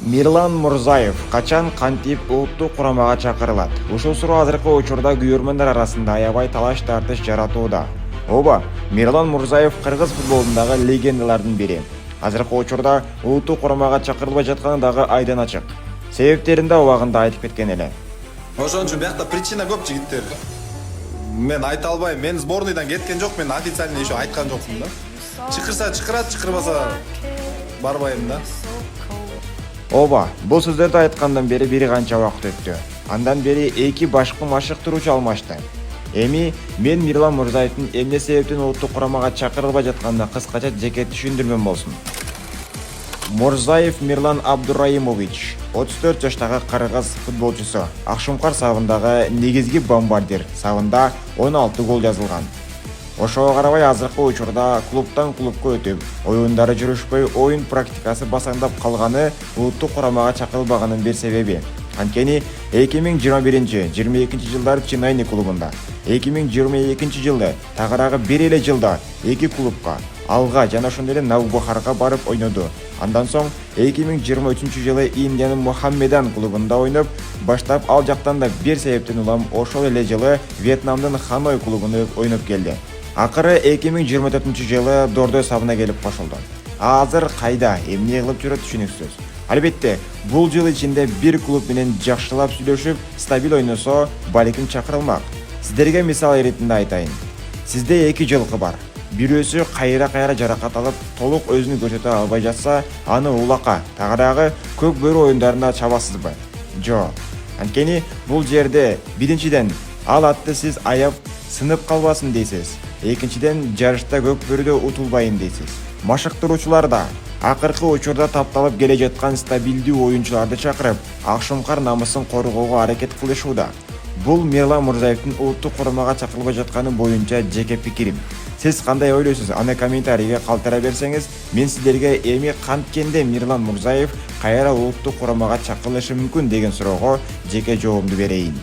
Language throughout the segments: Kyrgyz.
Мирлан Мурзаев качан кантип улуттук курамага чакырылат? Ушул суроо азыркы учурда күйөрмөндөр арасында аябай талаш тартыш жаратууда. Ооба, Мирлан Мурзаев кыргыз футболундагы легендалардын бири. Азыркы учурда улуттук курамага чакырылбай жатканы дагы айдан ачык. Себептерин да убагында айтып кеткен эле. Ошон үчүн биякта причина көп жигиттер. Мен айта албайм. Мен сборныйдан кеткен жок, мен официально еще айткан жокмун да. Чакырса чакырат, чакырбаса барбайм да. Ооба, бул сөздөрдү айткандан бери бир канча убакыт өттү. Андан бери эки башкы машыктыруучу алмашты. Эми мен Мирлан Мурзаевдин эмне себептен улуттук курамага чакырылбай жатканына кыскача жеке түшүндүрмөм болсун. Мурзаев Мирлан Абдураимович, 34 жаштагы кыргыз футболчусу. Акшумкар сабындагы негизги бомбардир. Сабында 16 гол жазылган. Ошого карабай азыркы учурда клубтан клубка өтүп, оюндары жүрүшпөй, оюн практикасы басаңдап калганы улуттук курамага чакырылбаганын бир себеби. Анткени 2021-22 жылдары Чинайни клубунда, 2022 жылы тагыраагы бир эле жылда эки клубка, Алга жана ошондой эле Навбухарга барып ойноду. Андан соң 2023 жылы Индиянын Мухаммедан клубунда ойноп, баштап ал жактан да бир себептен улам ошол эле жылы Вьетнамдын Ханой клубунда ойноп келди. Акыры 2024 жылы Дордой сабына келип кошулду. Азыр кайда, эмне кылып жүрөт түшүнүксүз. Албетте, бул жыл ичинде бир клуб менен жакшылап сүйлөшүп, стабил ойносо, балким чакырылмак. Сиздерге мисал иретинде айтайын. Сизде эки жылкы бар. Бирөөсү кайра жаракат алып, толук өзүн көрсөтө албай жатса, аны улакка, тагыраагы көк бөрү оюндарына чабасызбы? Жок. Анткени бул жерде биринчиден ал атты сиз аяп сынып калбасын дейсиз. Экинчиден жарышта көк бөрүдө утулбайын дейсиз. Машыктыруучулар да акыркы учурда тапталып келе жаткан стабилдүү оюнчуларды чакырып, Акшумкар намысын коргоого аракет кылышууда. Бул Мирлан Мурзаевдин улуттук курамага чакырылбай жатканы боюнча жеке пикирим. Сиз кандай ойлойсуз? Аны комментарийге калтыра берсеңиз, мен сиздерге эми канткенде Мирлан Мурзаев кайра улуттук курамага чакырылышы мүмкүн деген суроого жеке жообумду берейин.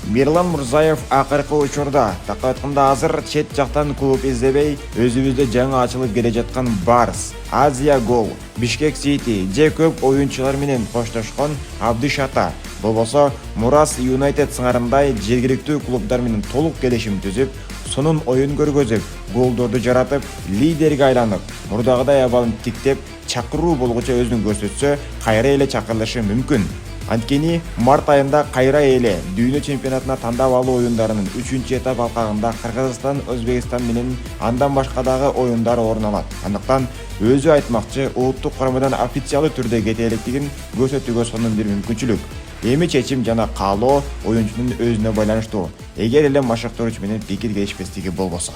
Мирлан Мурзаев акыркы учурда, так айтканда азыр чет жактан клуб издебей, өзүбүздө жаңы ачылып келе жаткан Барс, Азия Гол, Бишкек Сити же көп оюнчулар менен коштошкон Абдышата, болбосо Мурас Юнайтед сыңарындай жергиликтүү клубдар менен толук келишим түзүп, сонун оюн көргөзүп, голдорду жаратып, лидерге айланып, мурдагыдай абалын тиктеп, чакыруу болгучу өзүн көрсөтсө, кайра эле чакырылышы мүмкүн. Анткени март айында кайра эле дүйнө чемпионатына тандап алуу оюндарынын 3-этап алкагында Кыргызстан, Өзбекстан менен андан башка дагы оюндар орун алат. Андыктан өзү айтмакчы, улуттук курамадан официалдуу түрдө кете электигин көрсөтүүгө сонун бир мүмкүнчүлүк. Эми чечим жана каалоо оюнчунун өзүнө байланыштуу. Эгер эле машыктыруучу менен пикир келишпестиги болбосо.